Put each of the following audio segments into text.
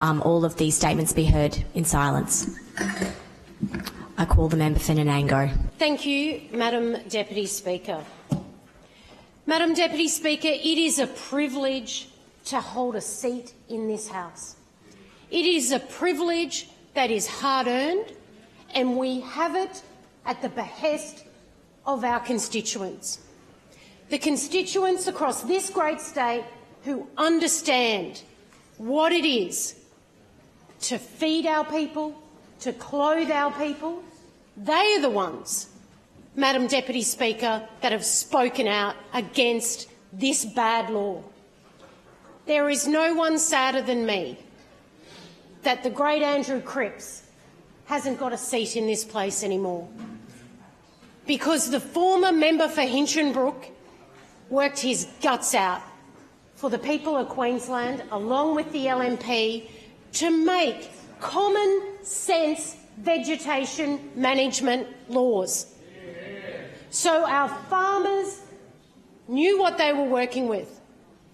all of these statements be heard in silence. I call the member for Nanango. Thank you, Madam Deputy Speaker. Madam Deputy Speaker, it is a privilege to hold a seat in this House. It is a privilege that is hard-earned, and we have it at the behest of our constituents. The constituents across this great state who understand what it is to feed our people, to clothe our people, they are the ones, Madam Deputy Speaker, that have spoken out against this bad law. There is no one sadder than me that the great Andrew Cripps hasn't got a seat in this place anymore, because the former member for Hinchinbrook worked his guts out for the people of Queensland, along with the LNP, to make common sense vegetation management laws. So our farmers knew what they were working with.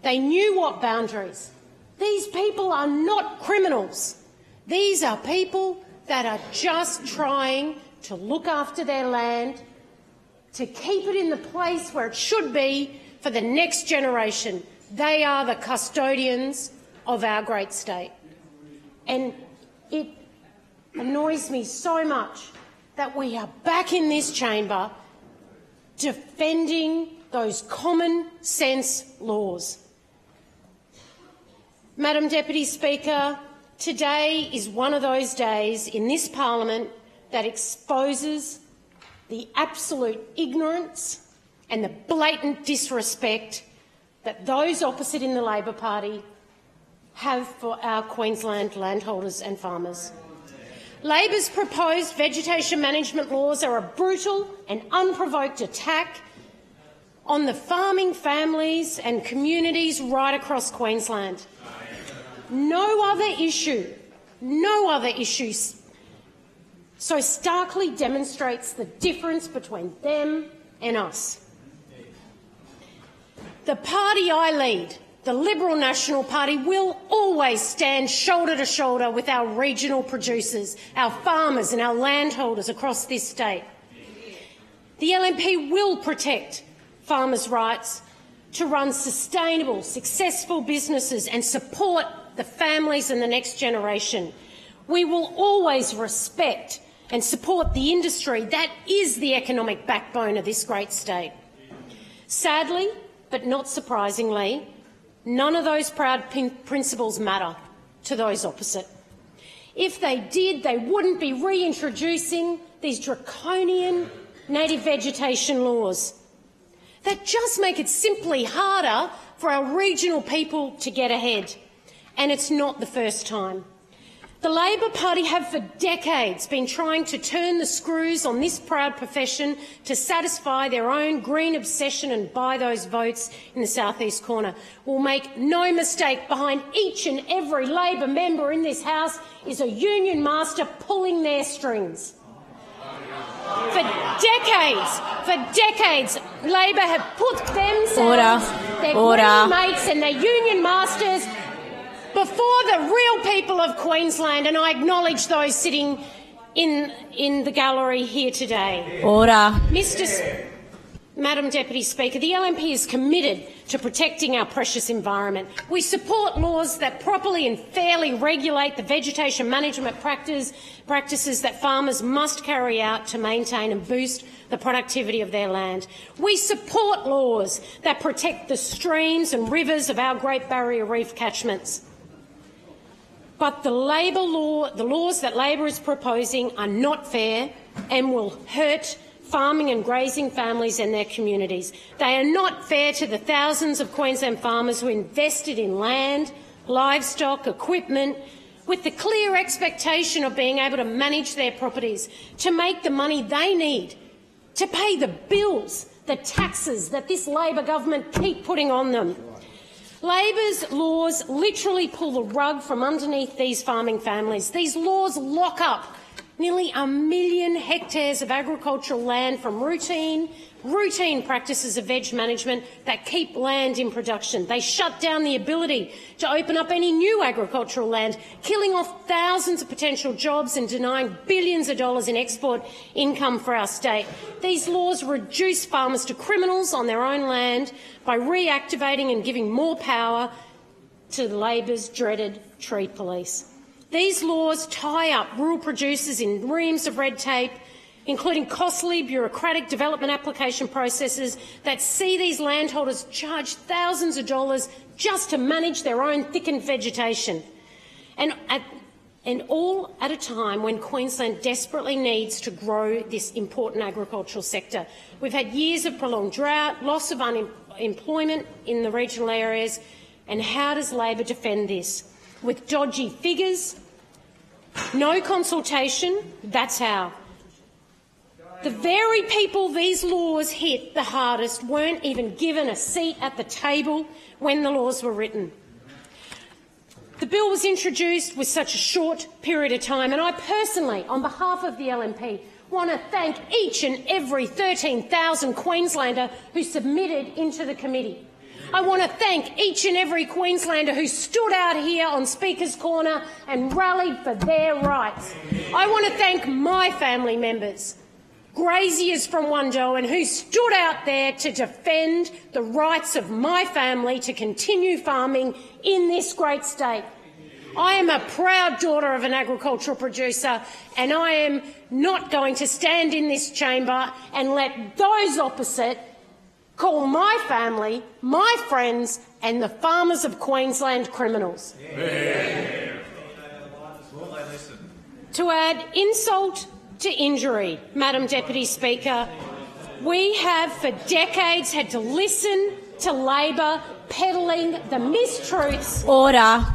They knew what boundaries. These people are not criminals. These are people that are just trying to look after their land, to keep it in the place where it should be for the next generation. They are the custodians of our great state. And it annoys me so much that we are back in this chamber defending those common sense laws. Madam Deputy Speaker, today is one of those days in this parliament that exposes the absolute ignorance and the blatant disrespect that those opposite in the Labor Party have for our Queensland landholders and farmers. Labor's proposed vegetation management laws are a brutal and unprovoked attack on the farming families and communities right across Queensland. No other issue so starkly demonstrates the difference between them and us. The party I lead, the Liberal National Party, will always stand shoulder to shoulder with our regional producers, our farmers and our landholders across this state. The LNP will protect farmers' rights to run sustainable, successful businesses and support the families and the next generation. We will always respect and support the industry that is the economic backbone of this great state. Sadly, but not surprisingly, none of those proud principles matter to those opposite. If they did, they wouldn't be reintroducing these draconian native vegetation laws that just make it simply harder for our regional people to get ahead. And it's not the first time. The Labor Party have for decades been trying to turn the screws on this proud profession to satisfy their own green obsession and buy those votes in the southeast corner. We'll make no mistake, behind each and every Labor member in this House is a union master pulling their strings. For decades, Labor have put themselves, their green mates and their union masters before the real people of Queensland, and I acknowledge those sitting in the gallery here today. Madam Deputy Speaker, the LNP is committed to protecting our precious environment. We support laws that properly and fairly regulate the vegetation management practices that farmers must carry out to maintain and boost the productivity of their land. We support laws that protect the streams and rivers of our Great Barrier Reef catchments. But the laws that Labor is proposing are not fair and will hurt farming and grazing families and their communities. They are not fair to the thousands of Queensland farmers who invested in land, livestock, equipment, with the clear expectation of being able to manage their properties, to make the money they need, to pay the bills, the taxes that this Labor government keep putting on them. Labor's laws literally pull the rug from underneath these farming families. These laws lock up nearly 1 million hectares of agricultural land from routine practices of veg management that keep land in production. They shut down the ability to open up any new agricultural land, killing off thousands of potential jobs and denying billions of dollars in export income for our state. These laws reduce farmers to criminals on their own land by reactivating and giving more power to Labor's dreaded tree police. These laws tie up rural producers in reams of red tape, including costly bureaucratic development application processes that see these landholders charge thousands of dollars just to manage their own thickened vegetation. And all at a time when Queensland desperately needs to grow this important agricultural sector. We've had years of prolonged drought, loss of unemployment in the regional areas, and how does Labor defend this? With dodgy figures, no consultation, that's how. The very people these laws hit the hardest weren't even given a seat at the table when the laws were written. The bill was introduced with such a short period of time, and I personally, on behalf of the LNP, want to thank each and every 13,000 Queenslander who submitted into the committee. I want to thank each and every Queenslander who stood out here on Speaker's Corner and rallied for their rights. I want to thank my family members, graziers from Wundowan, who stood out there to defend the rights of my family to continue farming in this great state. I am a proud daughter of an agricultural producer, and I am not going to stand in this chamber and let those opposite call my family, my friends and the farmers of Queensland criminals. Yeah. To add insult to injury, Madam Deputy Speaker, we have for decades had to listen to Labor peddling the mistruths. Order.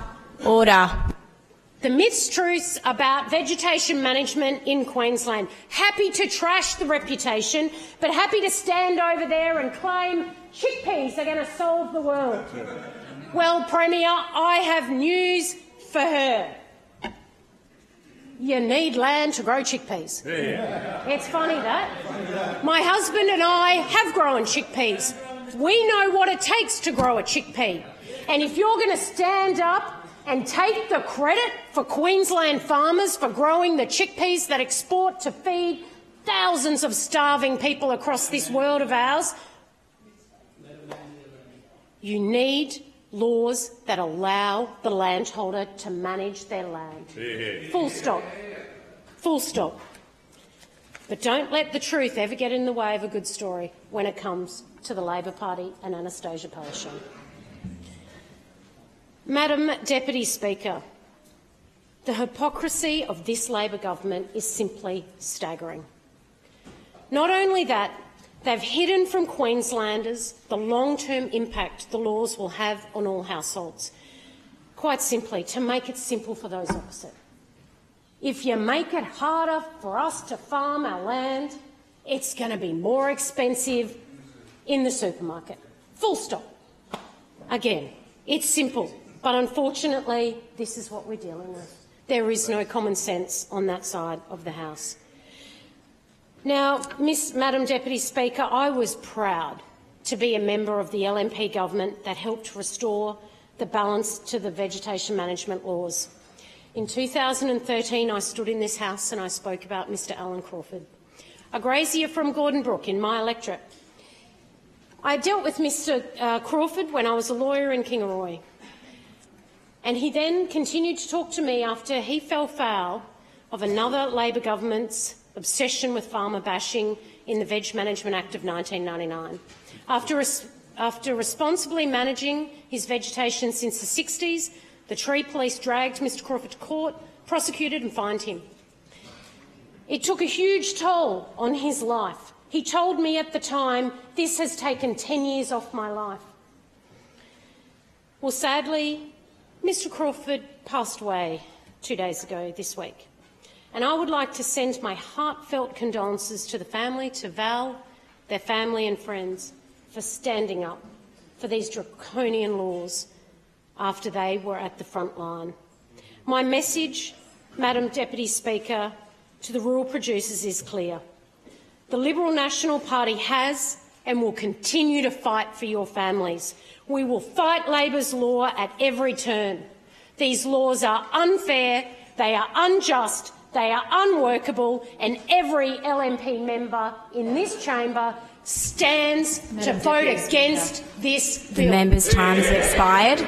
The mistruths about vegetation management in Queensland. Happy to trash the reputation, but happy to stand over there and claim chickpeas are going to solve the world. Well, Premier, I have news for her. You need land to grow chickpeas. Yeah. It's funny that. My husband and I have grown chickpeas. We know what it takes to grow a chickpea. And if you're going to stand up and take the credit for Queensland farmers for growing the chickpeas that export to feed thousands of starving people across this world of ours, you need laws that allow the landholder to manage their land. Yeah. Full stop. Full stop. But don't let the truth ever get in the way of a good story when it comes to the Labor Party and Anastasia Palaszczuk. Madam Deputy Speaker, the hypocrisy of this Labor government is simply staggering. Not only that, they've hidden from Queenslanders the long-term impact the laws will have on all households. Quite simply, to make it simple for those opposite. If you make it harder for us to farm our land, it's going to be more expensive in the supermarket. Full stop. Again, it's simple, but unfortunately, this is what we're dealing with. There is no common sense on that side of the House. Now, Madam Deputy Speaker, I was proud to be a member of the LNP government that helped restore the balance to the vegetation management laws. In 2013, I stood in this House and I spoke about Mr Alan Crawford, a grazier from Gordon Brook in my electorate. I dealt with Mr Crawford when I was a lawyer in Kingaroy, and he then continued to talk to me after he fell foul of another Labor government's obsession with farmer bashing in the Veg Management Act of 1999. After responsibly managing his vegetation since the 60s, the tree police dragged Mr Crawford to court, prosecuted and fined him. It took a huge toll on his life. He told me at the time, "This has taken 10 years off my life." Well, sadly, Mr Crawford passed away 2 days ago this week. And I would like to send my heartfelt condolences to the family, to Val, their family and friends, for standing up for these draconian laws after they were at the front line. My message, Madam Deputy Speaker, to the rural producers is clear. The Liberal National Party has and will continue to fight for your families. We will fight Labor's law at every turn. These laws are unfair, they are unjust, they are unworkable, and every LNP member in this chamber stands to vote against this bill. The member's time has expired.